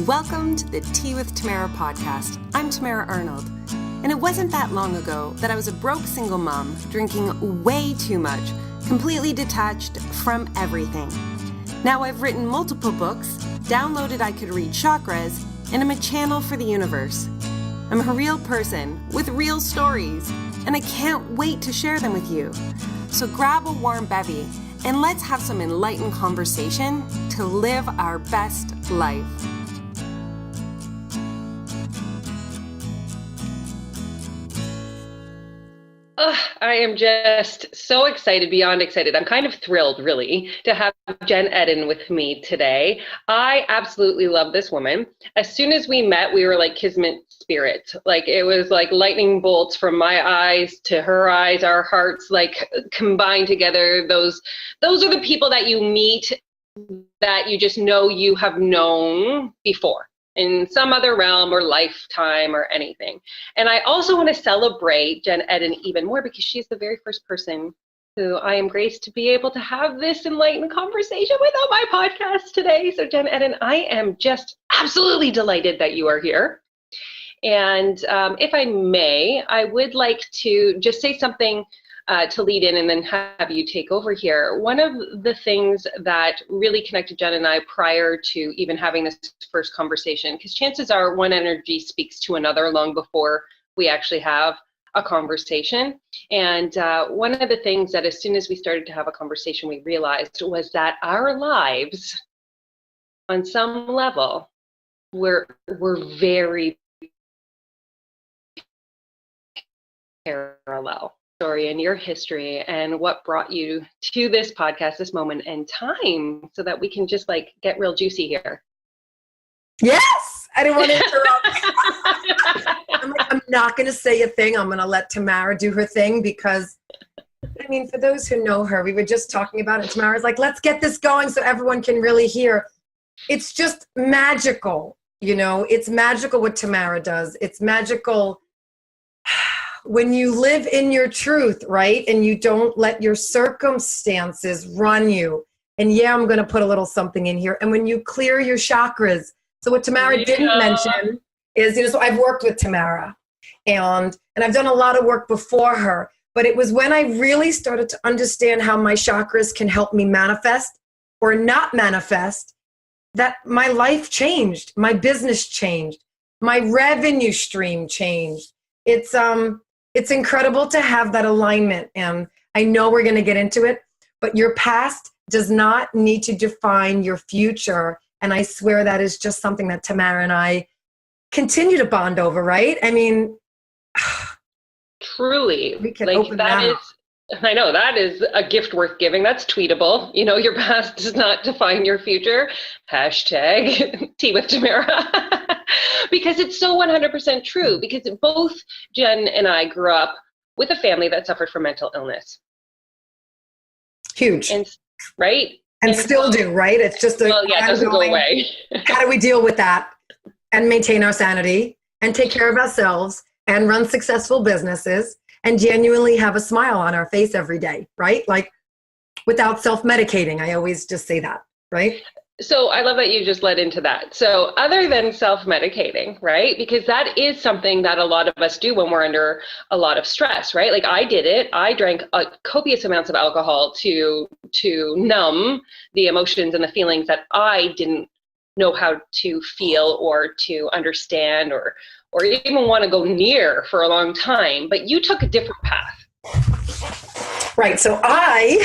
Welcome to the Tea with Tamara podcast. I'm Tamara Arnold, and it wasn't that long ago that I was a broke single mom drinking way too much, completely detached from everything. Now I've written multiple books, downloaded I Could Read Chakras, and I'm a channel for the universe. I'm a real person with real stories, and I can't wait to share them with you. So grab a warm bevy and let's have some enlightened conversation to live our best life. I am just so excited, beyond excited. I'm kind of thrilled, really, to have Jenn Edden with me today. I absolutely love this woman. As soon as we met, we were like kismet spirits. Like it was like lightning bolts from my eyes to her eyes, our hearts like combined together. Those are the people that you meet that you just know you have known before in some other realm or lifetime or anything. And I also want to celebrate Jenn Edden even more because she's the very first person who I am graced to be able to have this enlightened conversation with on my podcast today. So Jenn Edden, I am just absolutely delighted that you are here. And if I may, I would like to just say something to lead in and then have you take over here. One of the things that really connected Jenn and I prior to even having this first conversation, because chances are one energy speaks to another long before we actually have a conversation. And one of the things that as soon as we started to have a conversation, we realized was that our lives on some level were very parallel. Story and your history and what brought you to this podcast, this moment in time, so that we can just like get real juicy here. Yes, I didn't want to interrupt. I'm not going to say a thing. I'm going to let Tamara do her thing because, I mean, for those who know her, we were just talking about it. Tamara's like, let's get this going so everyone can really hear. It's just magical, you know. It's magical what Tamara does. It's magical when you live in your truth, right? And you don't let your circumstances run you. And yeah, I'm going to put a little something in here. And when you clear your chakras. So what Tamara didn't mention is, you know, so I've worked with Tamara and I've done a lot of work before her, but it was when I really started to understand how my chakras can help me manifest or not manifest that my life changed. My business changed. My revenue stream changed. It's incredible to have that alignment, and I know we're going to get into it, but your past does not need to define your future, and I swear that is just something that Tamara and I continue to bond over, right? I mean, truly, we can like open that that is, up. I know that is a gift worth giving. That's tweetable. You know, your past does not define your future. Hashtag Tea with Tamara. Because it's so 100% true, because both Jenn and I grew up with a family that suffered from mental illness. Huge. And, right? And still do, right? It's just it doesn't go away. How do we deal with that and maintain our sanity and take care of ourselves and run successful businesses and genuinely have a smile on our face every day, right? Like without self-medicating. I always just say that, right? So I love that you just led into that. So other than self-medicating, right? Because that is something that a lot of us do when we're under a lot of stress, right? Like I did it. I drank copious amounts of alcohol to numb the emotions and the feelings that I didn't know how to feel or to understand or even want to go near for a long time. But you took a different path. Right. So I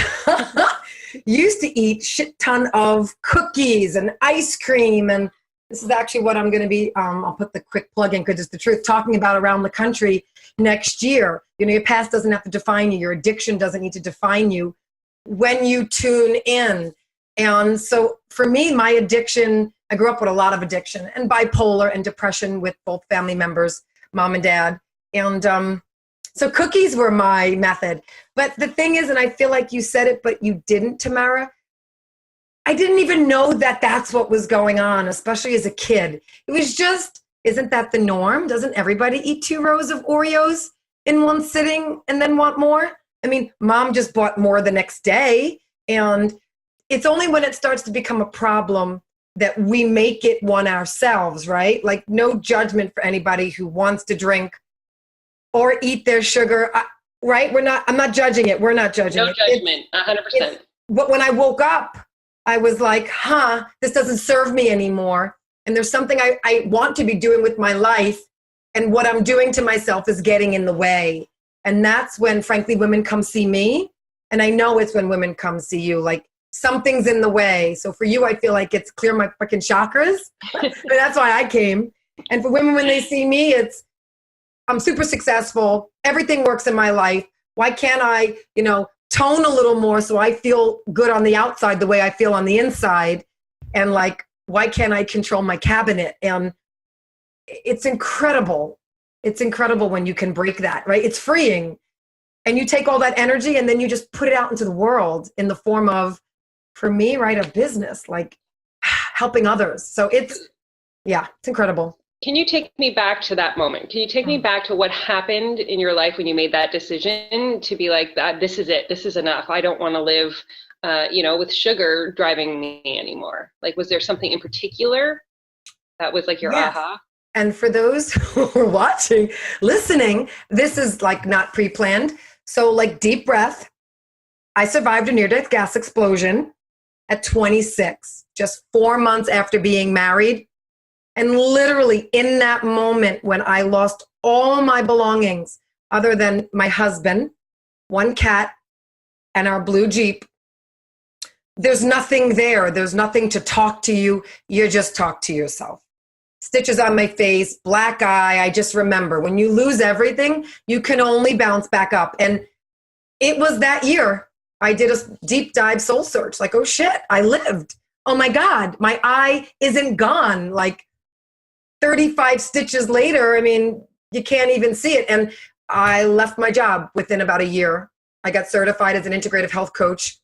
used to eat shit ton of cookies and ice cream. And this is actually what I'm going to be, I'll put the quick plug in because it's the truth, talking about around the country next year. You know, your past doesn't have to define you. Your addiction doesn't need to define you when you tune in. And so for me, my addiction, I grew up with a lot of addiction and bipolar and depression with both family members, mom and dad. And so cookies were my method. But the thing is, and I feel like you said it, but you didn't, Tamara, I didn't even know that that's what was going on, especially as a kid. It was just, isn't that the norm? Doesn't everybody eat 2 rows of Oreos in one sitting and then want more? I mean, mom just bought more the next day. And it's only when it starts to become a problem that we make it one ourselves, right? Like no judgment for anybody who wants to drink or eat their sugar, right? I'm not judging it. We're not judging it. No judgment, 100%. But when I woke up, I was like, this doesn't serve me anymore. And there's something I want to be doing with my life. And what I'm doing to myself is getting in the way. And that's when, frankly, women come see me. And I know it's when women come see you, like something's in the way. So for you, I feel like it's clear my fucking chakras. But that's why I came. And for women, when they see me, I'm super successful. Everything works in my life. Why can't I, tone a little more so I feel good on the outside the way I feel on the inside? And like, why can't I control my cabinet? And it's incredible. It's incredible when you can break that, right? It's freeing. And you take all that energy and then you just put it out into the world in the form of, for me, right, a business, like helping others. So it's incredible. Can you take me back to that moment? Can you take me back to what happened in your life when you made that decision to be like, this is it, this is enough. I don't want to live, with sugar driving me anymore. Like, was there something in particular that was like your aha? And for those who are watching, listening, this is like not pre-planned. So like deep breath. I survived a near-death gas explosion at 26, just 4 months after being married. And literally in that moment when I lost all my belongings, other than my husband, one cat, and our blue Jeep, there's nothing there. There's nothing to talk to you. You just talk to yourself. Stitches on my face, black eye. I just remember when you lose everything, you can only bounce back up. And it was that year I did a deep dive soul search. Like, oh shit, I lived. Oh my God, my eye isn't gone. Like, 35 stitches later, I mean, you can't even see it. And I left my job within about a year. I got certified as an integrative health coach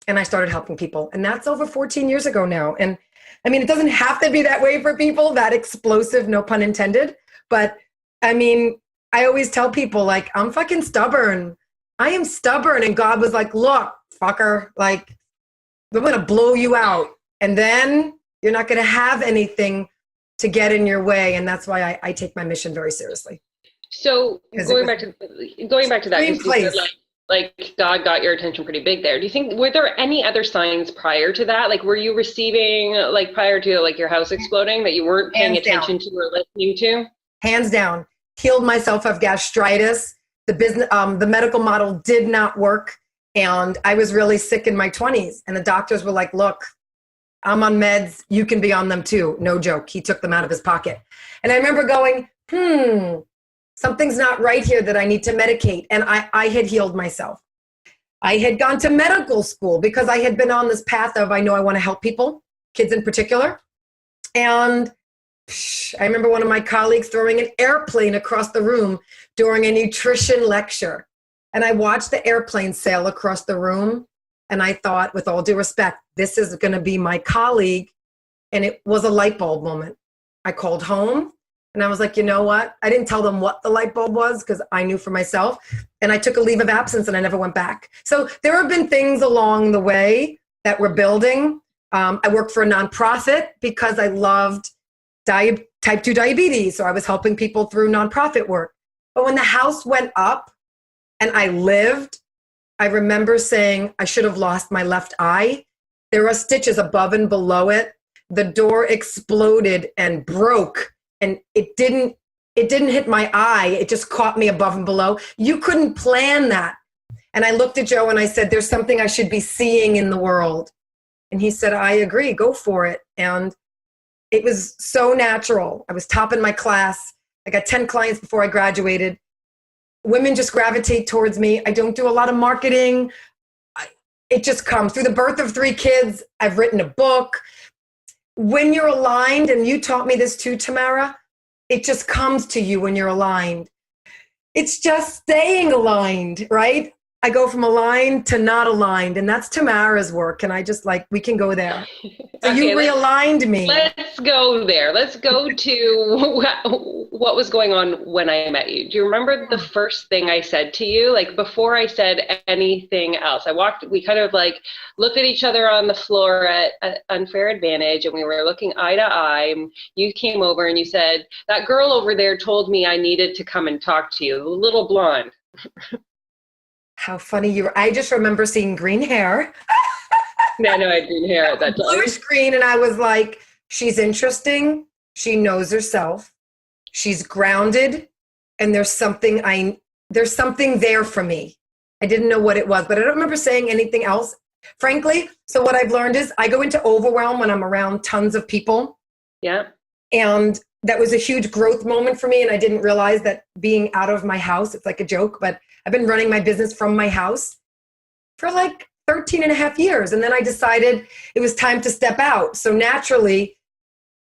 and I started helping people. And that's over 14 years ago now. And I mean, it doesn't have to be that way for people, that explosive, no pun intended. But I mean, I always tell people like, I'm fucking stubborn. I am stubborn. And God was like, look, fucker, like, I'm going to blow you out. And then you're not going to have anything to get in your way. And that's why I take my mission very seriously. So going back to that, you said like God got your attention pretty big there. Do you think, were there any other signs prior to that? Like, were you receiving, like prior to like your house exploding, that you weren't paying attention to or listening to? Hands down. Healed myself of gastritis. The business, the medical model did not work. And I was really sick in my 20s. And the doctors were like, look, I'm on meds. You can be on them too. No joke. He took them out of his pocket. And I remember going, something's not right here that I need to medicate. And I had healed myself. I had gone to medical school because I had been on this path of, I know I want to help people, kids in particular. And I remember one of my colleagues throwing an airplane across the room during a nutrition lecture. And I watched the airplane sail across the room. And I thought, with all due respect, this is going to be my colleague. And it was a light bulb moment. I called home and I was like, you know what? I didn't tell them what the light bulb was because I knew for myself. And I took a leave of absence and I never went back. So there have been things along the way that we're building. I worked for a nonprofit because I loved type 2 diabetes. So I was helping people through nonprofit work. But when the house went up and I lived, I remember saying I should have lost my left eye. There are stitches above and below it. The door exploded and broke, and it didn't hit my eye. It just caught me above and below. You couldn't plan that. And I looked at Joe and I said, there's something I should be seeing in the world. And he said, I agree, go for it. And it was so natural. I was top in my class. I got 10 clients before I graduated. Women just gravitate towards me. I don't do a lot of marketing. It just comes through the birth of 3 kids. I've written a book. When you're aligned, and you taught me this too, Tamara, it just comes to you when you're aligned. It's just staying aligned, right? I go from aligned to not aligned, and that's Tamara's work. And I just like, we can go there. So Okay, you realigned me. Let's go there. Let's go to what was going on when I met you. Do you remember the first thing I said to you? Like before I said anything else, we kind of like looked at each other on the floor at Unfair Advantage, and we were looking eye to eye. You came over and you said, that girl over there told me I needed to come and talk to you, the little blonde. How funny you were. I just remember seeing green hair. Yeah, no, I had green hair at that time. Bluish green, and I was like, she's interesting. She knows herself. She's grounded, and there's something there for me. I didn't know what it was, but I don't remember saying anything else, frankly. So what I've learned is I go into overwhelm when I'm around tons of people. Yeah. And that was a huge growth moment for me, and I didn't realize that being out of my house, it's like a joke, but I've been running my business from my house for like 13 and a half years. And then I decided it was time to step out. So naturally,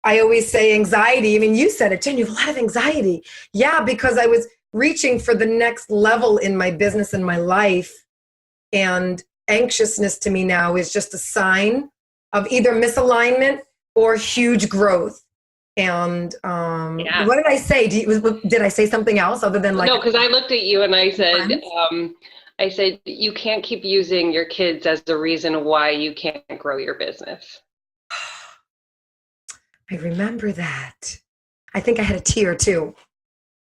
I always say anxiety. I mean, you said it, Jen, you have a lot of anxiety. Yeah, because I was reaching for the next level in my business and my life. And anxiousness to me now is just a sign of either misalignment or huge growth. And what did I say? Did I say something else other than like? No, because I looked at you and I said, you can't keep using your kids as the reason why you can't grow your business. I remember that. I think I had a tear too.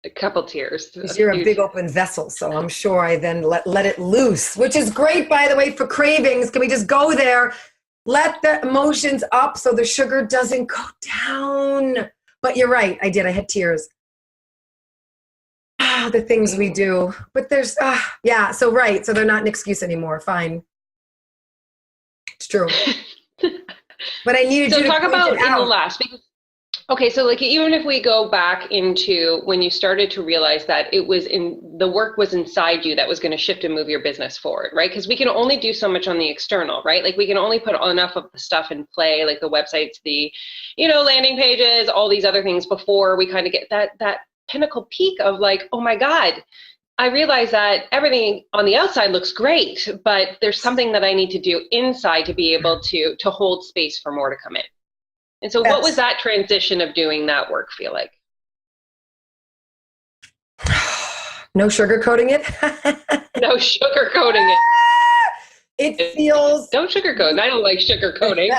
A couple tears. Because you're a big open vessel, so I'm sure I then let it loose, which is great, by the way, for cravings. Can we just go there? Let the emotions up so the sugar doesn't go down. But you're right, I did. I had tears. The things we do. But there's, yeah, so right. So they're not an excuse anymore. Fine. It's true. But I needed you to talk about point it out. In the last, because okay, so like even if we go back into when you started to realize that the work was inside you that was going to shift and move your business forward, right? Because we can only do so much on the external, right? Like we can only put enough of the stuff in play, like the websites, the, landing pages, all these other things before we kind of get that pinnacle peak of like, oh my God, I realize that everything on the outside looks great, but there's something that I need to do inside to be able to hold space for more to come in. And so what was that transition of doing that work feel like? No sugarcoating it. No sugarcoating it. It feels... Don't sugarcoat. I don't like sugarcoating.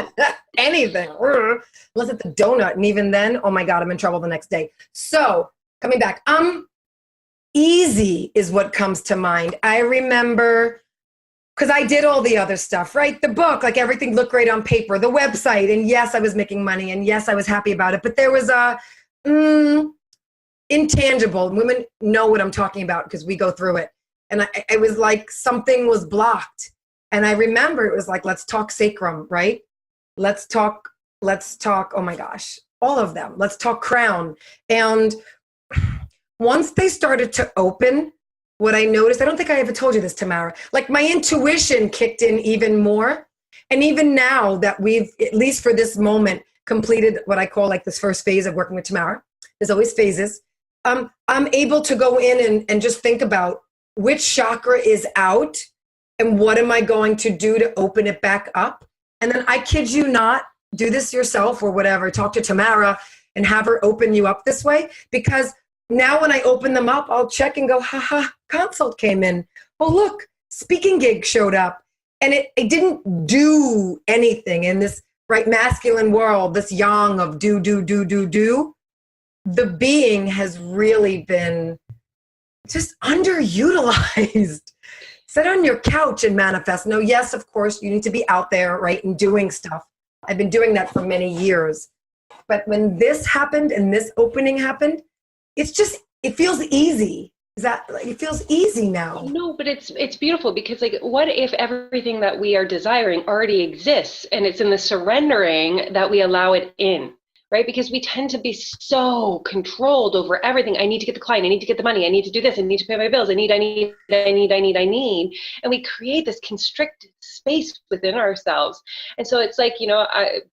Anything. Unless it's a donut. And even then, oh my God, I'm in trouble the next day. So coming back, easy is what comes to mind. I remember... because I did all the other stuff, right? The book, like everything looked great on paper, the website, and yes, I was making money, and yes, I was happy about it. But there was a intangible. Women know what I'm talking about because we go through it. And I was like, something was blocked. And I remember it was like, let's talk sacrum, right? Let's talk, oh my gosh, all of them. Let's talk crown. And once they started to open, what I noticed, I don't think I ever told you this, Tamara, like my intuition kicked in even more. And even now that we've, at least for this moment, completed what I call like this first phase of working with Tamara, there's always phases, I'm able to go in and just think about which chakra is out and what am I going to do to open it back up. And then I kid you not, do this yourself or whatever, talk to Tamara and have her open you up this way. Because now when I open them up, I'll check and go, haha, consult came in. Oh, look, speaking gig showed up. And it didn't do anything in this right masculine world, this yang of do. The being has really been just underutilized. Sit on your couch and manifest. No, yes, of course, you need to be out there, right, and doing stuff. I've been doing that for many years. But when this happened and this opening happened, it feels easy. It feels easy now. No, but it's beautiful because like, what if everything that we are desiring already exists and it's in the surrendering that we allow it in, right? Because we tend to be so controlled over everything. I need to get the client. I need to get the money. I need to do this. I need to pay my bills. I need. And we create this constricted space within ourselves. And so it's like,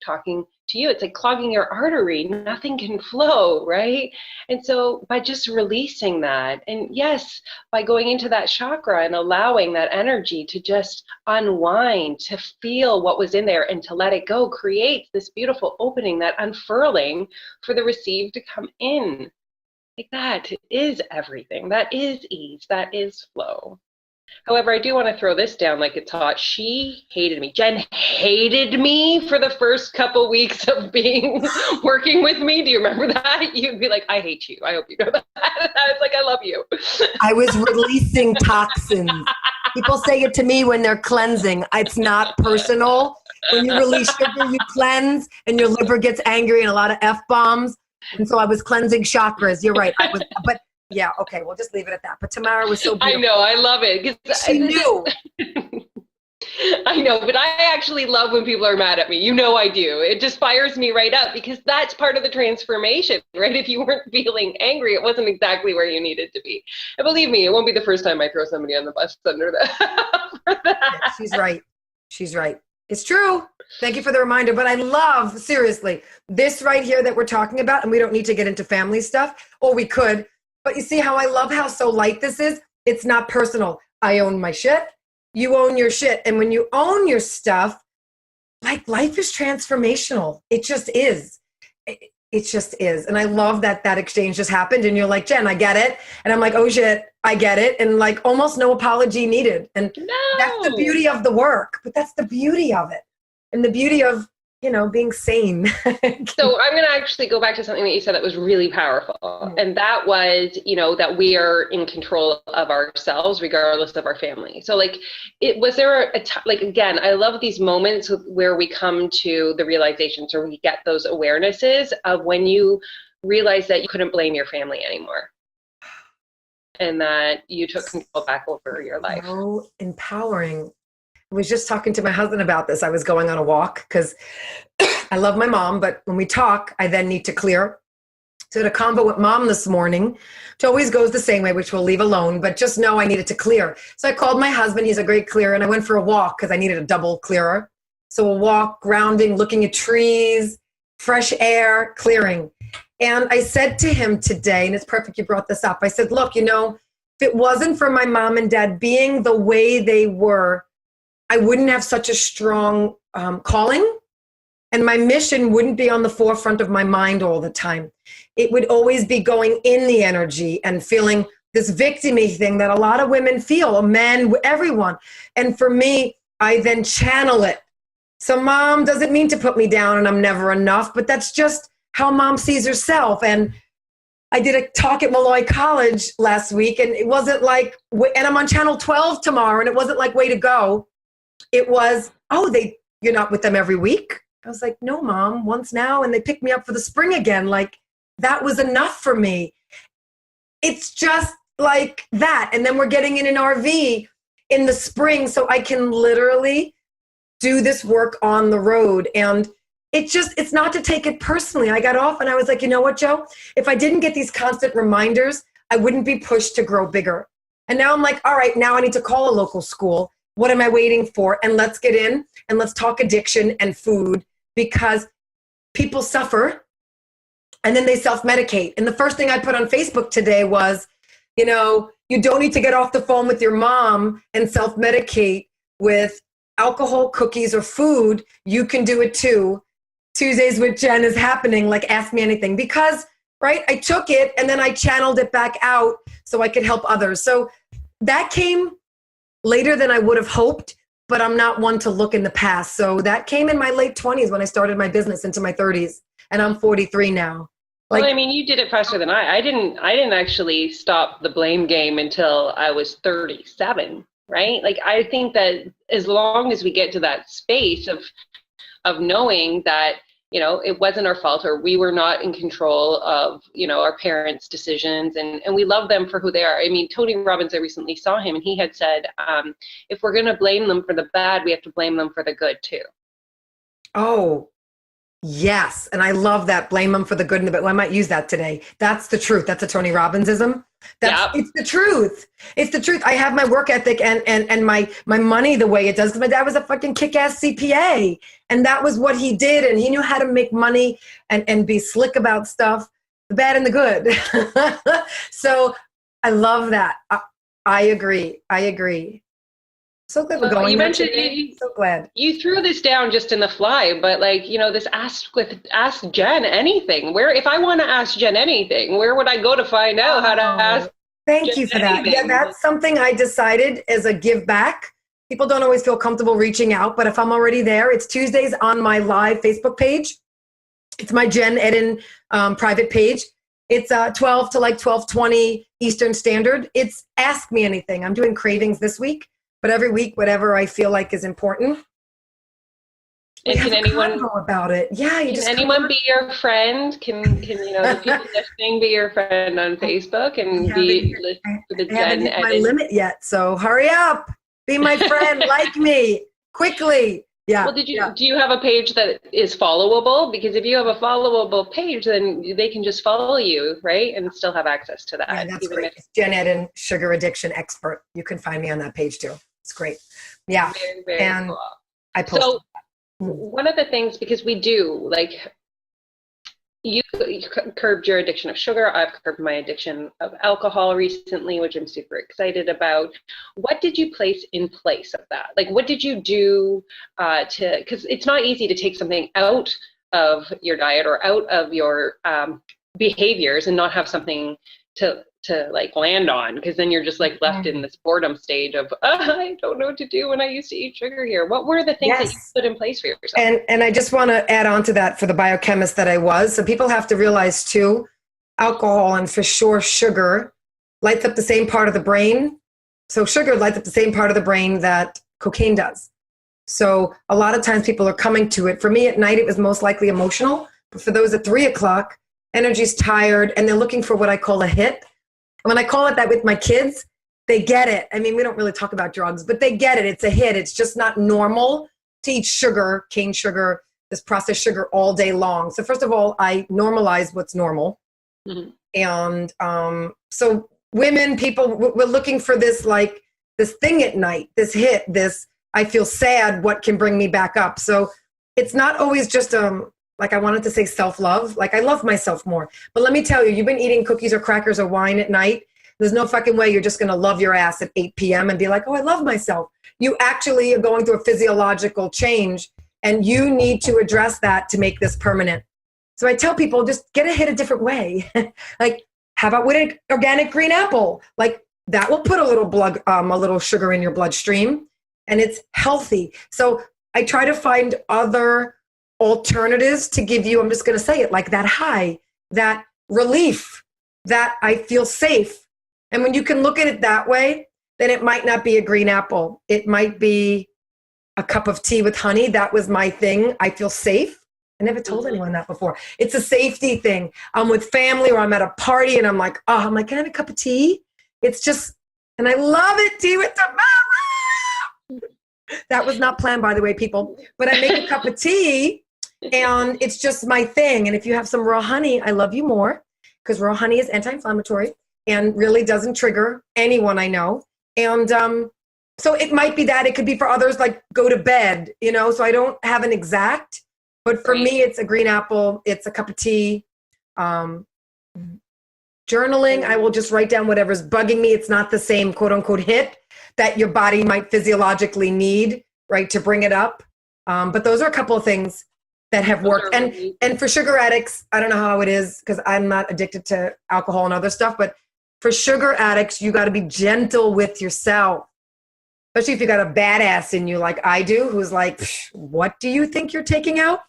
talking to you, it's like clogging your artery, nothing can flow, right? And so by just releasing that, and yes, by going into that chakra and allowing that energy to just unwind, to feel what was in there and to let it go, creates this beautiful opening, that unfurling for the receive to come in. Like that is everything. That is ease. That is flow. However, I do want to throw this down like it's hot. She hated me. Jenn hated me for the first couple weeks of working with me. Do you remember that? You'd be like, I hate you. I hope you know that. I was like, I love you. I was releasing toxins. People say it to me when they're cleansing. It's not personal. When you release sugar, you cleanse, and your liver gets angry and a lot of F-bombs. And so I was cleansing chakras. You're right. But yeah, okay, we'll just leave it at that. But Tamara was so beautiful. I know, I love it. She knew. I know, but I actually love when people are mad at me. I do. It just fires me right up, because that's part of the transformation, right? If you weren't feeling angry, it wasn't exactly where you needed to be. And believe me, it won't be the first time I throw somebody on the bus under that. Yeah, she's right. She's right. It's true. Thank you for the reminder. But I love, seriously, this right here that we're talking about, and we don't need to get into family stuff, or we could. But you see how I love how so light this is? It's not personal. I own my shit. You own your shit. And when you own your stuff, like, life is transformational. It just is. It just is. And I love that exchange just happened. And you're like, Jenn, I get it. And I'm like, oh shit, I get it. And like, almost no apology needed. And that's the beauty of the work. But that's the beauty of it. And the beauty of, being sane. So I'm going to actually go back to something that you said that was really powerful. Mm-hmm. And that was, that we are in control of ourselves regardless of our family. So like, was there again, I love these moments where we come to the realizations, or we get those awarenesses of when you realize that you couldn't blame your family anymore. And that you took control back over your life. So empowering. I was just talking to my husband about this. I was going on a walk because I love my mom, but when we talk, I then need to clear. So I had a convo with mom this morning, which always goes the same way, which we'll leave alone, but just know I needed to clear. So I called my husband. He's a great clearer, and I went for a walk because I needed a double clearer. So a walk, grounding, looking at trees, fresh air, clearing. And I said to him today, and it's perfect you brought this up, I said, look, if it wasn't for my mom and dad being the way they were, I wouldn't have such a strong calling, and my mission wouldn't be on the forefront of my mind all the time. It would always be going in the energy and feeling this victim-y thing that a lot of women feel, men, everyone. And for me, I then channel it. So mom doesn't mean to put me down and I'm never enough, but that's just how mom sees herself. And I did a talk at Malloy College last week, and it wasn't like, and I'm on channel 12 tomorrow, and it wasn't like, way to go. It was, you're not with them every week? I was like, no, mom, once now, and they picked me up for the spring again. Like, that was enough for me. It's just like that. And then we're getting in an RV in the spring so I can literally do this work on the road. And it's not to take it personally. I got off and I was like, you know what, Joe? If I didn't get these constant reminders, I wouldn't be pushed to grow bigger. And now I'm like, all right, now I need to call a local school. What am I waiting for? And let's get in and let's talk addiction and food, because people suffer and then they self-medicate. And the first thing I put on Facebook today was, you don't need to get off the phone with your mom and self-medicate with alcohol, cookies, or food. You can do it too. Tuesdays with Jenn is happening. Like, ask me anything, because, right, I took it and then I channeled it back out so I could help others. So that came later than I would have hoped, but I'm not one to look in the past. So that came in my late 20s when I started my business into my 30s, and I'm 43 now. Well, you did it faster than I didn't actually stop the blame game until I was 37, right? Like, I think that as long as we get to that space of knowing that, it wasn't our fault, or we were not in control of, our parents' decisions, and we love them for who they are. I mean, Tony Robbins, I recently saw him, and he had said, if we're going to blame them for the bad, we have to blame them for the good too. Oh, Yes. And I love that. Blame them for the good and the bad. Well, I might use that today. That's the truth. That's a Tony Robbinsism. It's the truth. It's the truth. I have my work ethic and my money the way it does. Because my dad was a fucking kick-ass CPA. And that was what he did. And he knew how to make money and be slick about stuff, the bad and the good. So I love that. I agree. So glad we're going. You mentioned so glad you threw this down just in the fly, but like, this ask Jenn anything. Where, if I want to ask Jenn anything, where would I go to find out how to ask? Thank you for that. Yeah, that's something I decided as a give back. People don't always feel comfortable reaching out, but if I'm already there, it's Tuesdays on my live Facebook page. It's my Jenn Edden private page. It's 12 to like 12:20 Eastern Standard. It's Ask Me Anything. I'm doing cravings this week. But every week, whatever I feel like is important. And can anyone know about it? Yeah, can anyone be your friend? Can the people listening be your friend on Facebook and be listening to the Jenn? I haven't hit my limit yet, so hurry up, be my friend, like me quickly. Yeah. Well, do you have a page that is followable? Because if you have a followable page, then they can just follow you, right, and still have access to that. Yeah, that's great. Jenn Edden, sugar addiction expert. You can find me on that page too. It's great. Yeah. Very, very and cool. I post. So one of the things, because we do, like, you curbed your addiction of sugar. I've curbed my addiction of alcohol recently, which I'm super excited about. What did you place in place of that? Like, what did you do because it's not easy to take something out of your diet or out of your behaviors and not have something to like land on, because then you're just like left in this boredom stage of I don't know what to do when I used to eat sugar here. What were the things that you put in place for yourself? And I just want to add on to that for the biochemist that I was. So people have to realize too, alcohol and for sure sugar lights up the same part of the brain. So sugar lights up the same part of the brain that cocaine does. So a lot of times people are coming to it. For me at night, it was most likely emotional. But for those at 3 o'clock, energy's tired and they're looking for what I call a hit. When I call it that with my kids, they get it. I mean, we don't really talk about drugs, but they get it. It's a hit. It's just not normal to eat sugar, cane sugar, this processed sugar all day long. So first of all, I normalize what's normal. Mm-hmm. And so women, people, we're looking for this, like this thing at night, this hit, this, I feel sad, what can bring me back up? So it's not always just like I wanted to say self-love. Like I love myself more. But let me tell you, you've been eating cookies or crackers or wine at night. There's no fucking way you're just going to love your ass at 8 p.m. and be like, oh, I love myself. You actually are going through a physiological change and you need to address that to make this permanent. So I tell people, just get a hit a different way. Like, how about with an organic green apple? Like that will put a little sugar in your bloodstream and it's healthy. So I try to find other alternatives to give you, I'm just going to say it, like that high, that relief, that I feel safe. And when you can look at it that way, then it might not be a green apple. It might be a cup of tea with honey. That was my thing. I feel safe. I never told anyone that before. It's a safety thing. I'm with family or I'm at a party and I'm like, can I have a cup of tea? It's just, and I love it, tea with Tamara. That was not planned, by the way, people. But I make a cup of tea and it's just my thing. And if you have some raw honey, I love you more because raw honey is anti-inflammatory and really doesn't trigger anyone I know. And so it might be that. It could be for others, like go to bed, so I don't have an exact. But for me, it's a green apple. It's a cup of tea. Journaling, I will just write down whatever's bugging me. It's not the same quote unquote hit that your body might physiologically need, right, to bring it up. But those are a couple of things that have worked. And for sugar addicts, I don't know how it is because I'm not addicted to alcohol and other stuff, but for sugar addicts, you got to be gentle with yourself. Especially if you got a badass in you like I do, who's like, what do you think you're taking out?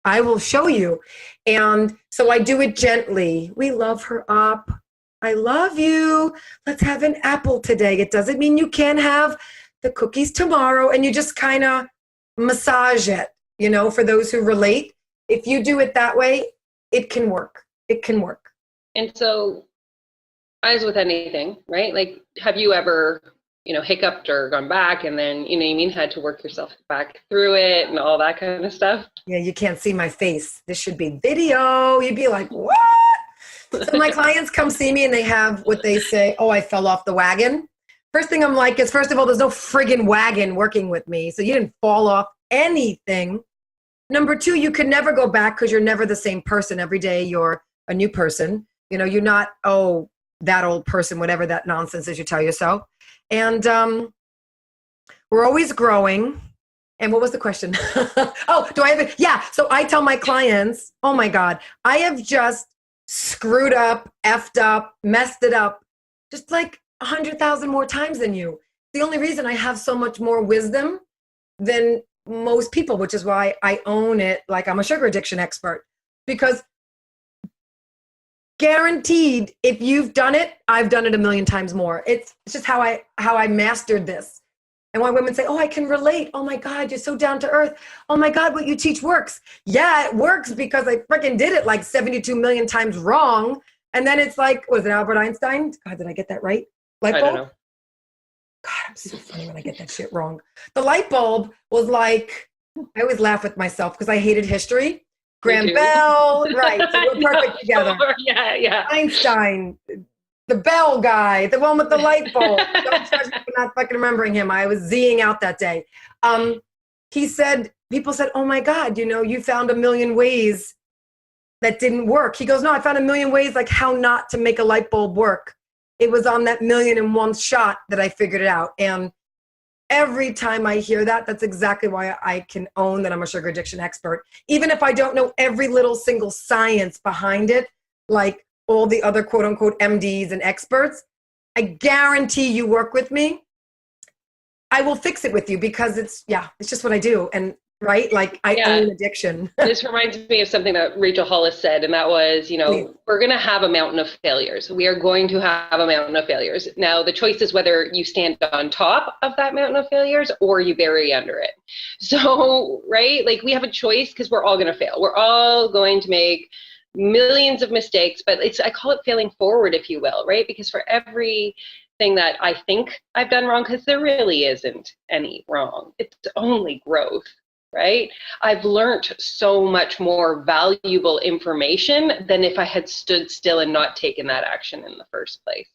I will show you. And so I do it gently. We love her up. I love you. Let's have an apple today. It doesn't mean you can't have the cookies tomorrow. And you just kind of massage it, for those who relate. If you do it that way, it can work. It can work. And so, as with anything, right? Like, have you ever hiccuped or gone back, and then, you know what I mean, had to work yourself back through it and all that kind of stuff. Yeah, you can't see my face. This should be video. You'd be like, what? So my clients come see me and they have what they say, oh, I fell off the wagon. First thing I'm like is, first of all, there's no friggin' wagon working with me. So you didn't fall off anything. Number two, you could never go back because you're never the same person. Every day you're a new person. You know, you're not, oh, that old person, whatever that nonsense is you tell yourself. And we're always growing. And what was the question? Oh, do I have it? Yeah. So I tell my clients, oh my God, I have just screwed up, effed up, messed it up, just like 100,000 more times than you. The only reason I have so much more wisdom than most people, which is why I own it like I'm a sugar addiction expert. Because guaranteed, if you've done it, I've done it a million times more. It's just how I mastered this. And why women say, oh, I can relate. Oh my God, you're so down to earth. Oh my God, what you teach works. Yeah, it works because I freaking did it like 72 million times wrong. And then it's like, was it Albert Einstein? God, did I get that right? Light bulb? I don't know. God, I'm so funny when I get that shit wrong. The light bulb was like, I always laugh with myself because I hated history. Graham Bell, right, so we're perfect together. Yeah. Einstein, the Bell guy, the one with the light bulb. Don't judge me for not fucking remembering him. I was Zing out that day. He said, people said, oh my God, you found a million ways that didn't work. He goes, no, I found a million ways like how not to make a light bulb work. It was on that 1,000,001 shot that I figured it out. And every time I hear that, that's exactly why I can own that I'm a sugar addiction expert. Even if I don't know every little single science behind it, like all the other quote unquote MDs and experts, I guarantee you work with me, I will fix it with you because it's just what I do. And right, like I own addiction. This reminds me of something that Rachel Hollis said, and that was, we're going to have a mountain of failures. We are going to have a mountain of failures. Now, the choice is whether you stand on top of that mountain of failures or you bury under it. So, right, like we have a choice because we're all going to fail. We're all going to make millions of mistakes, but I call it failing forward, if you will, right? Because for every thing that I think I've done wrong, because there really isn't any wrong, it's only growth. Right? I've learned so much more valuable information than if I had stood still and not taken that action in the first place.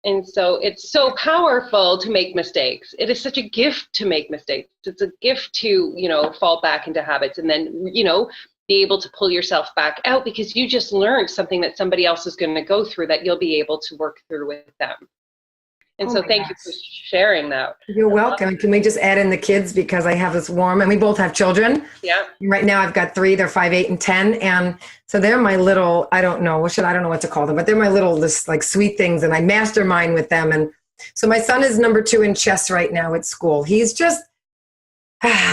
And so it's so powerful to make mistakes. It is such a gift to make mistakes. It's a gift to, fall back into habits and then, be able to pull yourself back out because you just learned something that somebody else is going to go through that you'll be able to work through with them. And so thank you for sharing that. You're welcome. Can we just add in the kids because I have this warm, and we both have children. Yeah. Right now I've got 3, they're 5, 8, and 10. And so they're my little, I don't know what to call them, but they're my little, this like sweet things. And I mastermind with them. And so my son is number 2 in chess right now at school. He's just,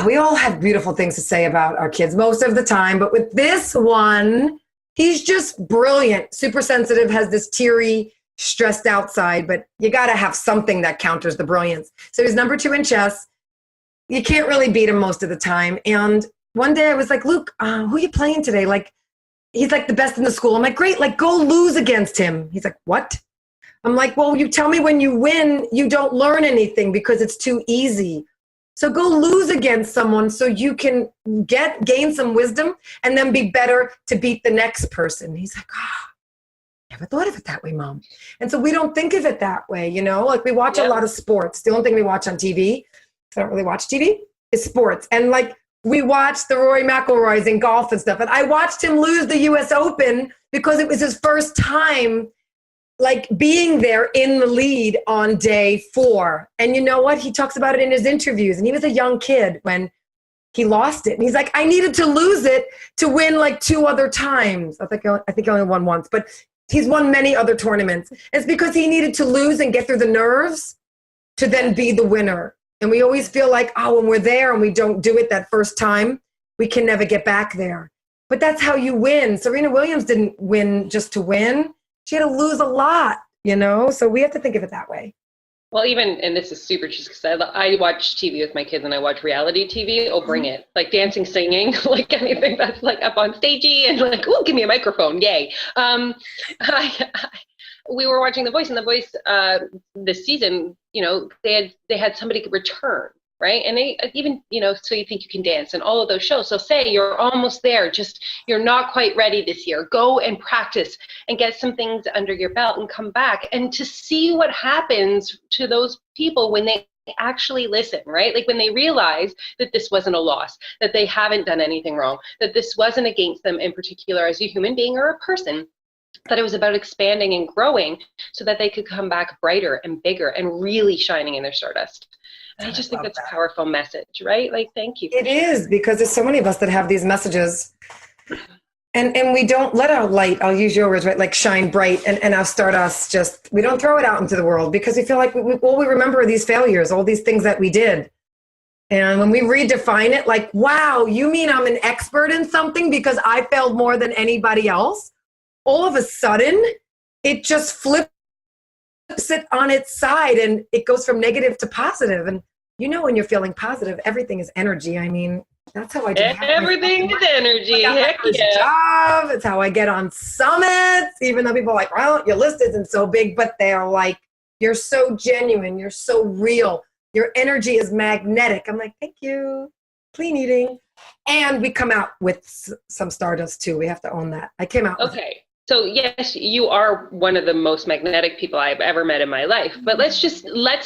we all have beautiful things to say about our kids most of the time. But with this one, he's just brilliant, super sensitive, has this teary, stressed out side, but you got to have something that counters the brilliance. So he's number 2 in chess. You can't really beat him most of the time. And one day I was like, Luke, who are you playing today? Like, he's like the best in the school. I'm like, great, like go lose against him. He's like, what? I'm like, well, you tell me when you win, you don't learn anything because it's too easy. So go lose against someone so you can gain some wisdom and then be better to beat the next person. He's like, never thought of it that way, Mom. And so we don't think of it that way, like we watch a lot of sports. The only thing we watch on TV, I don't really watch TV, is sports. And like we watch the Rory McIlroys in golf and stuff. And I watched him lose the US Open because it was his first time like being there in the lead on day 4. And you know what? He talks about it in his interviews. And he was a young kid when he lost it. And he's like, I needed to lose it to win like 2 other times. I think he only won once, but he's won many other tournaments. It's because he needed to lose and get through the nerves to then be the winner. And we always feel like, when we're there and we don't do it that first time, we can never get back there. But that's how you win. Serena Williams didn't win just to win. She had to lose a lot, So we have to think of it that way. Well, and this is super cheesy because I watch TV with my kids and I watch reality TV. Oh, bring it. Like dancing, singing, like anything that's like up on stagey and like, oh, give me a microphone. Yay. we were watching The Voice, and The Voice this season, you know, they had somebody return, right? And they even, you know, So You Think You Can Dance and all of those shows. So say you're almost there, just you're not quite ready this year. Go and practice and get some things under your belt and come back, and to see what happens to those people when they actually listen, right? Like when they realize that this wasn't a loss, that they haven't done anything wrong, that this wasn't against them in particular as a human being or a person, that it was about expanding and growing so that they could come back brighter and bigger and really shining in their stardust. And I just think that's a powerful message, right? Like, thank you. It is, because there's so many of us that have these messages and we don't let our light, I'll use your words, right? Like shine bright and our stardust, just, we don't throw it out into the world because we feel like all we remember are these failures, all these things that we did. And when we redefine it, like, wow, you mean I'm an expert in something because I failed more than anybody else? All of a sudden, it just flips it on its side and it goes from negative to positive. And you know, when you're feeling positive, everything is energy. I mean, that's how I do everything is energy. Heck yeah. Job. It's how I get on summits, even though people are like, well, your list isn't so big, but they're like, you're so genuine, you're so real, your energy is magnetic. I'm like, thank you, clean eating. And we come out with some stardust too. We have to own that. I came out with Okay. So yes, you are one of the most magnetic people I've ever met in my life. But let's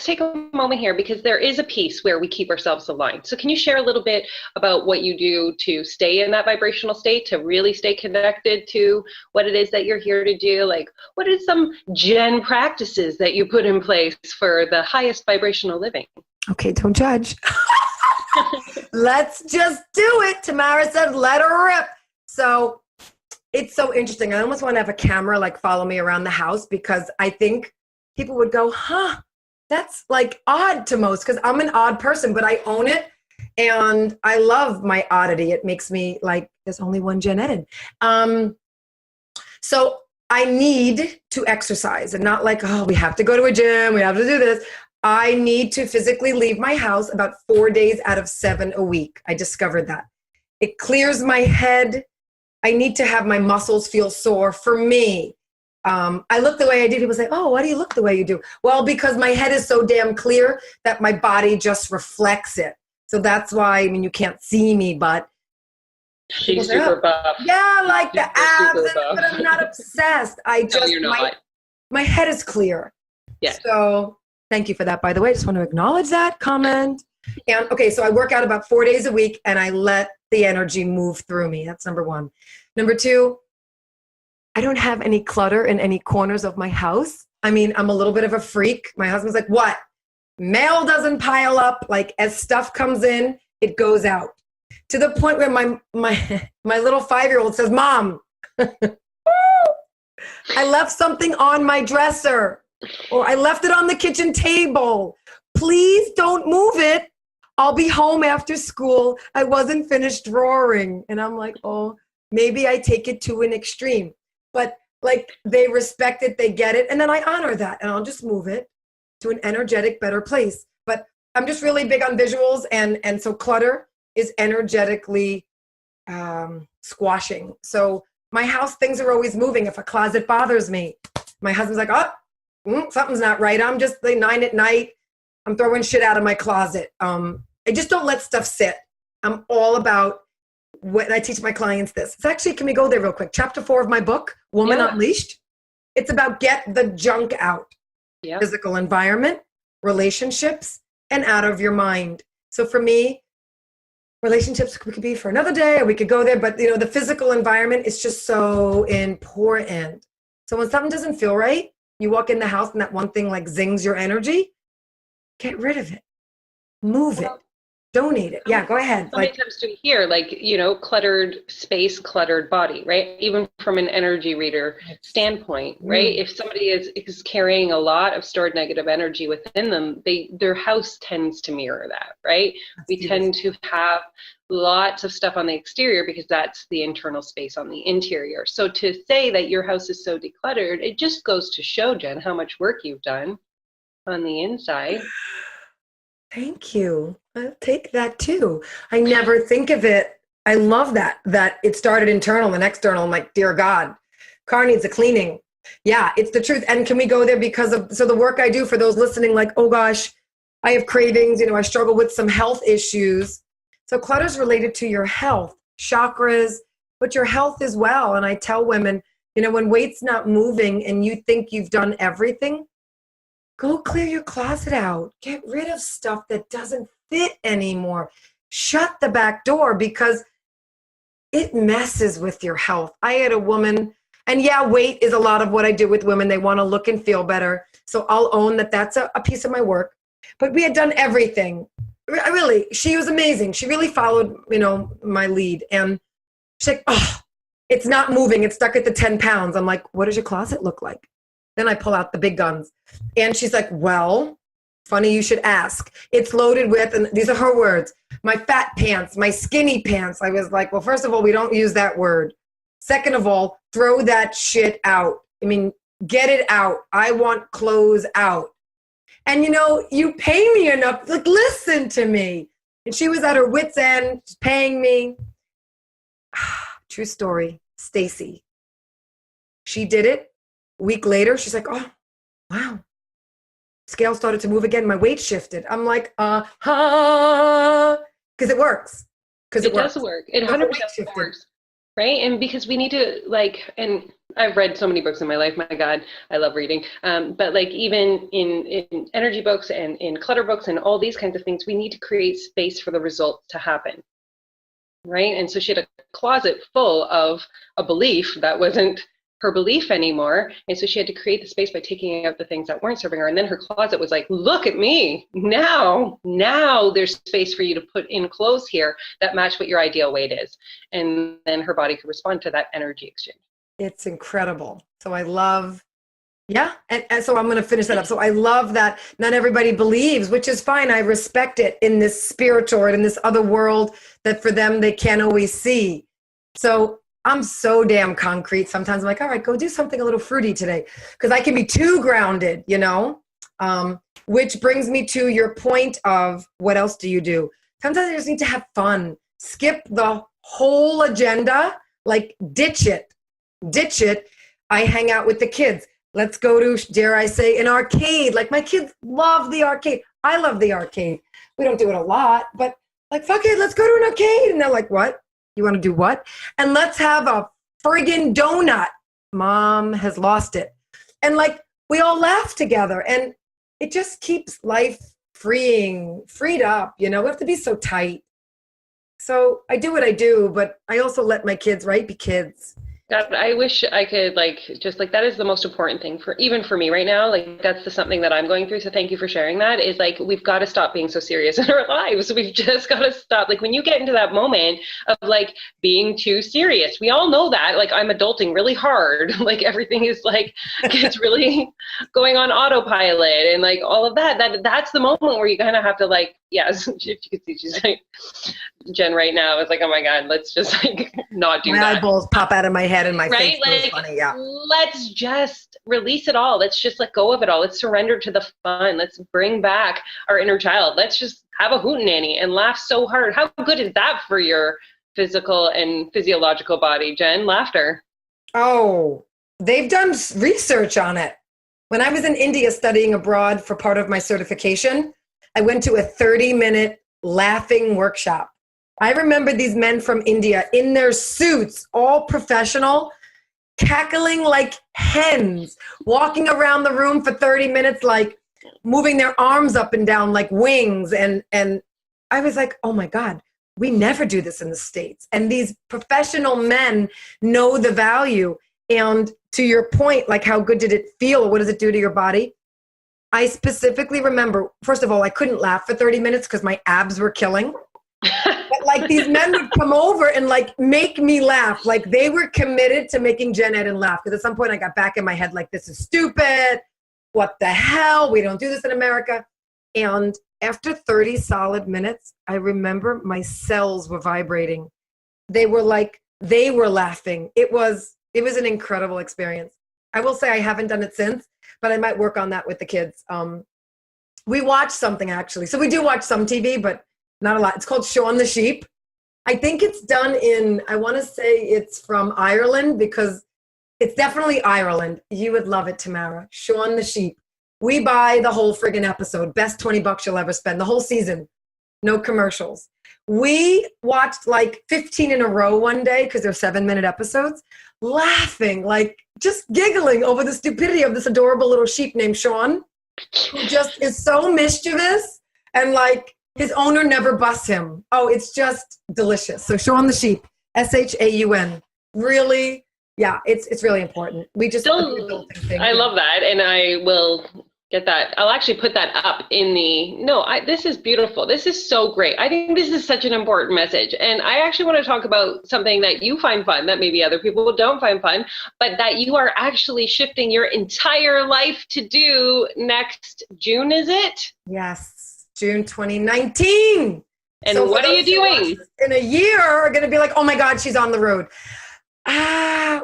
take a moment here, because there is a piece where we keep ourselves aligned. So can you share a little bit about what you do to stay in that vibrational state, to really stay connected to what it is that you're here to do? Like, what are some Jenn practices that you put in place for the highest vibrational living? Okay, don't judge. Let's just do it. Tamara said, let her rip. So it's so interesting. I almost want to have a camera like follow me around the house, because I think people would go, huh, that's like odd to most, because I'm an odd person, but I own it. And I love my oddity. It makes me like, there's only one Jenn Edden. So I need to exercise, and not like, oh, we have to go to a gym, we have to do this. I need to physically leave my house about 4 days out of 7 a week. I discovered that. It clears my head. I need to have my muscles feel sore. For me, I look the way I do. People say, oh, why do you look the way you do? Well, because my head is so damn clear that my body just reflects it. So that's why, I mean, you can't see me, but she's super buff. Yeah, like the abs, but I'm not obsessed. I just, you're not. My head is clear. Yes. So thank you for that, by the way. I just want to acknowledge that comment. And okay, so I work out about 4 days a week, and I let the energy move through me. That's number one. Number two, I don't have any clutter in any corners of my house. I mean, I'm a little bit of a freak. My husband's like, what? Mail doesn't pile up. Like, as stuff comes in, it goes out. To the point where my little 5-year-old says, Mom, I left something on my dresser, or I left it on the kitchen table. Please don't move it. I'll be home after school. I wasn't finished drawing. And I'm like, oh, maybe I take it to an extreme. But like, they respect it, they get it. And then I honor that, and I'll just move it to an energetic, better place. But I'm just really big on visuals. And so clutter is energetically squashing. So my house, things are always moving. If a closet bothers me, my husband's like, oh, something's not right. I'm just like 9 at night. I'm throwing shit out of my closet. I just don't let stuff sit. I'm all about when I teach my clients this. It's actually, can we go there real quick? Chapter 4 of my book, Woman Unleashed. It's about get the junk out. Yeah. Physical environment, relationships, and out of your mind. So for me, relationships could be for another day, or we could go there. But you know, the physical environment is just so important. So when something doesn't feel right, you walk in the house and that one thing like zings your energy. Get rid of it. Move it. Donate it. Yeah, go ahead. So many times to hear, like, you know, cluttered space, cluttered body, right? Even from an energy reader standpoint, right? If somebody is carrying a lot of stored negative energy within them, their house tends to mirror that, right? We tend to have lots of stuff on the exterior because that's the internal space on the interior. So to say that your house is so decluttered, it just goes to show, Jenn, how much work you've done on the inside. Thank you. I'll take that too. I never think of it. I love that it started internal and external. I'm like, dear God, car needs a cleaning. Yeah, it's the truth. And can we go there so the work I do for those listening, like, oh gosh, I have cravings, I struggle with some health issues. So clutter's related to your health, chakras, but your health as well. And I tell women, when weight's not moving and you think you've done everything, go clear your closet out. Get rid of stuff that doesn't fit anymore. Shut the back door because it messes with your health. I had a woman, and yeah, weight is a lot of what I do with women. They want to look and feel better. So I'll own that that's a piece of my work. But we had done everything. Really, she was amazing. She really followed, my lead. And she's like, oh, it's not moving. It's stuck at the 10 pounds. I'm like, what does your closet look like? Then I pull out the big guns. And she's like, well, funny you should ask. It's loaded with, and these are her words, my fat pants, my skinny pants. I was like, well, first of all, we don't use that word. Second of all, throw that shit out. Get it out. I want clothes out. And you pay me enough. Like, listen to me. And she was at her wit's end, paying me. True story. Stacy. She did it. A week later, she's like, oh, wow. Scale started to move again. My weight shifted. I'm like, because it works. Because it does work. It 100% works. Right. And because we need to and I've read so many books in my life, my God, I love reading. But even in energy books and in clutter books and all these kinds of things, we need to create space for the results to happen. Right. And so she had a closet full of a belief that wasn't her belief anymore. And so she had to create the space by taking out the things that weren't serving her. And then her closet was like, look at me. Now there's space for you to put in clothes here that match what your ideal weight is. And then her body could respond to that energy exchange. It's incredible. So I love, and so I'm going to finish that up. So I love that not everybody believes, which is fine. I respect it in this spiritual or in this other world that for them they can't always see. So I'm so damn concrete. Sometimes I'm like, all right, go do something a little fruity today. Because I can be too grounded, which brings me to your point of what else do you do? Sometimes I just need to have fun. Skip the whole agenda, like ditch it. I hang out with the kids. Let's go to, dare I say, an arcade. Like my kids love the arcade. I love the arcade. We don't do it a lot, but like, fuck it, let's go to an arcade. And they're like, what? You want to do what? And let's have a friggin' donut. Mom has lost it. And we all laugh together and it just keeps life freed up. We have to be so tight. So I do what I do, but I also let my kids, be kids. God, I wish I could that is the most important thing even for me right now. That's something that I'm going through. So thank you for sharing that. Is we've got to stop being so serious in our lives. We've just got to stop. When you get into that moment of being too serious, we all know that. I'm adulting really hard. Everything is it's really going on autopilot and all of that. That's the moment where you kind of have to yes, if you could see, she's Jenn right now is oh my God, let's just not do that. My eyeballs pop out of my head and my face goes funny. Yeah. Let's just release it all. Let's just let go of it all. Let's surrender to the fun. Let's bring back our inner child. Let's just have a hootenanny and laugh so hard. How good is that for your physical and physiological body, Jenn? Laughter. Oh, they've done research on it. When I was in India studying abroad for part of my certification, I went to a 30-minute laughing workshop. I remember these men from India in their suits, all professional, cackling like hens, walking around the room for 30 minutes, moving their arms up and down like wings. And I was like, oh my God, we never do this in the States. And these professional men know the value. And to your point, how good did it feel? What does it do to your body? I specifically remember, first of all, I couldn't laugh for 30 minutes because my abs were killing. But these men would come over and make me laugh. They were committed to making Jenn Edden laugh. Because at some point I got back in my head this is stupid. What the hell? We don't do this in America. And after 30 solid minutes, I remember my cells were vibrating. They were laughing. It was an incredible experience. I will say I haven't done it since, but I might work on that with the kids. We watch something actually. So we do watch some TV, but not a lot. It's called Shaun the Sheep. I think it's done I want to say it's from Ireland because It's definitely Ireland. You would love it, Tamara. Shaun the Sheep. We buy the whole friggin' episode. Best $20 you'll ever spend. The whole season. No commercials. We watched like 15 in a row one day because they're 7-minute episodes, laughing, like just giggling over the stupidity of this adorable little sheep named Shaun, who just is so mischievous and like his owner never busts him. Oh, it's just delicious. So Shaun the Sheep, Shaun. Really, yeah, it's really important. We just Still, I love that, and I will get that. I'll actually put that up in the, this is beautiful. This is so great. I think this is such an important message. And I actually want to talk about something that you find fun that maybe other people don't find fun, but that you are actually shifting your entire life to do next June, is it? Yes, June 2019. And so what are you doing? In a year are going to be like, oh my God, she's on the road.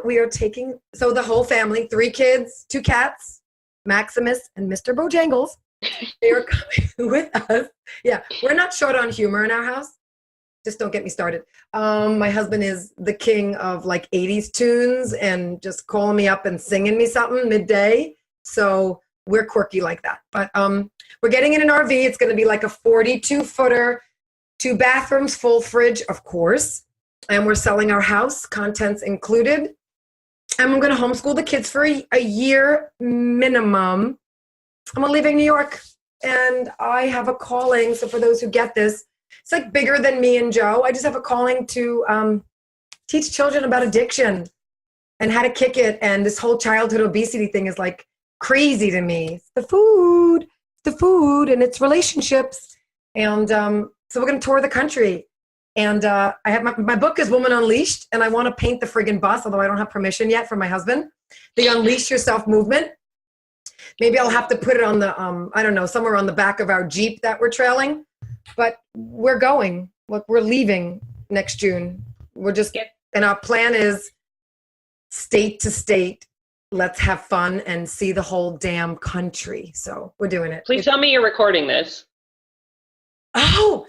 We are taking, so the whole family, 3 kids, 2 cats, Maximus and Mr. Bojangles, they are coming with us. Yeah, we're not short on humor in our house. Just don't get me started. My husband is the king of like 80s tunes and just calling me up and singing me something midday. So we're quirky like that. But we're getting in an RV. It's going to be like a 42-footer, 2 bathrooms, full fridge, of course. And we're selling our house, contents included. And I'm going to homeschool the kids for a year minimum. I'm leaving New York, and I have a calling. So for those who get this, it's like bigger than me and Joe. I just have a calling to teach children about addiction and how to kick it. And this whole childhood obesity thing is like crazy to me. It's the food, and it's relationships. And so we're going to tour the country. And I have my book is Woman Unleashed, and I want to paint the friggin' bus, although I don't have permission yet from my husband. The Unleash Yourself movement. Maybe I'll have to put it on the, I don't know, somewhere on the back of our Jeep that we're trailing. But we're going. Look, we're leaving next June. We're just, and our plan is state to state. Let's have fun and see the whole damn country. So we're doing it. Please tell me you're recording this. Oh,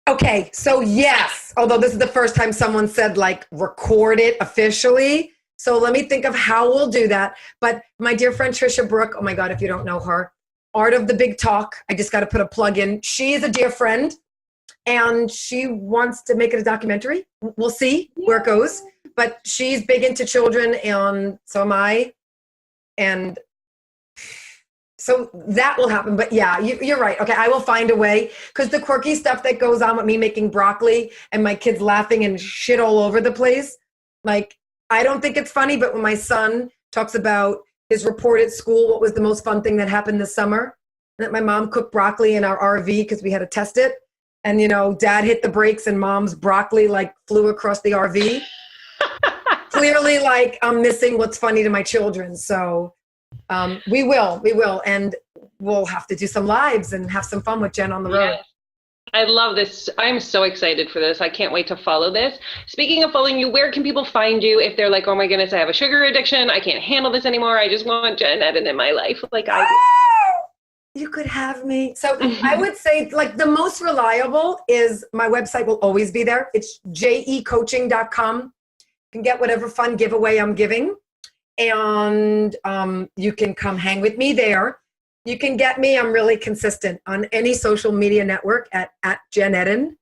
okay, so yes, although this is the first time someone said like record it officially. So let me think of how we'll do that. But my dear friend Trisha Brooke, oh my God, if you don't know her, Art of the Big Talk, I just got to put a plug in. She is a dear friend and she wants to make it a documentary. We'll see where it goes. But she's big into children and so am I. And so that will happen. But yeah, you're right. Okay, I will find a way because the quirky stuff that goes on with me making broccoli and my kids laughing and shit all over the place, like, I don't think it's funny, but when my son talks about his report at school, what was the most fun thing that happened this summer? That my mom cooked broccoli in our RV because we had to test it. And, dad hit the brakes and mom's broccoli like flew across the RV. Clearly, like, I'm missing what's funny to my children. So we will. And we'll have to do some lives and have some fun with Jenn on the road. Yes. I love this. I'm so excited for this. I can't wait to follow this. Speaking of following you, where can people find you if they're like, oh my goodness, I have a sugar addiction. I can't handle this anymore. I just want Jenn Edden in my life like I do. You could have me. So I would say like the most reliable is my website will always be there. It's jecoaching.com. You can get whatever fun giveaway I'm giving. And you can come hang with me there. You can get me, I'm really consistent, on any social media network at Jenn Edden.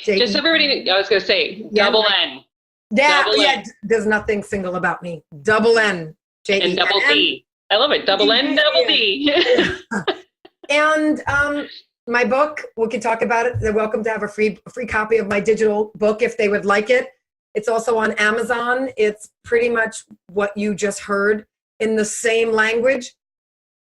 Just so everybody, I was going to say, double N. Yeah, double yeah, N. there's nothing single about me. Double N. And double D. I love it. Double N, double D. And my book, we can talk about it. They're welcome to have a free copy of my digital book if they would like it. It's also on Amazon. It's pretty much what you just heard in the same language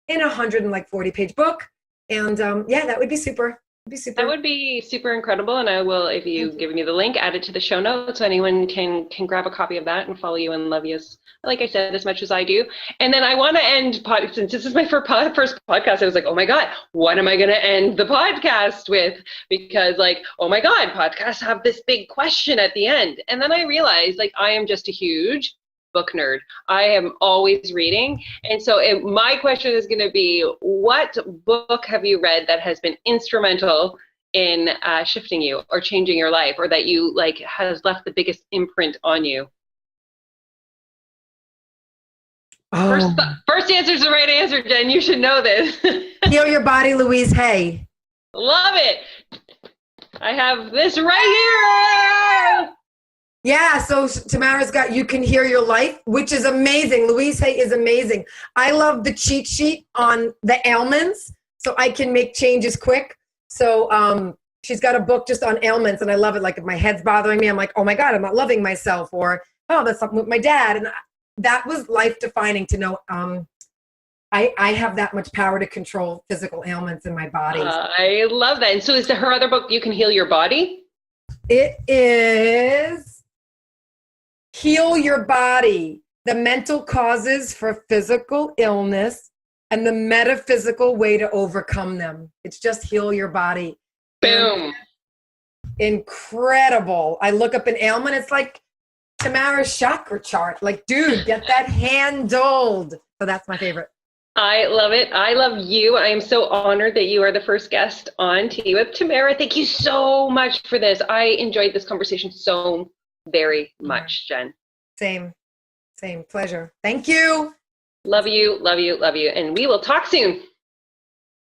in a 140-page book. And yeah, that would be super. That would be super incredible. And I will, if you give me the link, add it to the show notes so anyone can grab a copy of that and follow you and love you, like I said, as much as I do. And then I want to end, since this is my first podcast, I was like, oh my God, what am I going to end the podcast with? Because like, oh my God, podcasts have this big question at the end. And then I realized like, I am just a huge book nerd. I am always reading. And so my question is going to be, what book have you read that has been instrumental in shifting you or changing your life, or that you like has left the biggest imprint on you? Oh. First answer is the right answer, Jen. You should know this. Heal Your Body, Louise Hay. Love it. I have this right here. Yeah, so Tamara's got You Can Heal Your Life, which is amazing. Louise Hay is amazing. I love the cheat sheet on the ailments, so I can make changes quick. So she's got a book just on ailments, and I love it. Like if my head's bothering me, I'm like, oh my God, I'm not loving myself. Or, oh, that's something with my dad. And that was life-defining to know I have that much power to control physical ailments in my body. I love that. And so is her other book, You Can Heal Your Body? It is Heal Your Body, the mental causes for physical illness and the metaphysical way to overcome them. It's just Heal Your Body. Boom. Incredible. I look up an ailment. It's like Tamara's chakra chart. Like, dude, get that handled. So that's my favorite. I love it. I love you. I am so honored that you are the first guest on Tea with Tamara. Thank you so much for this. I enjoyed this conversation so very much, Jen. Same pleasure. Thank you. Love you, love you, love you. And we will talk soon.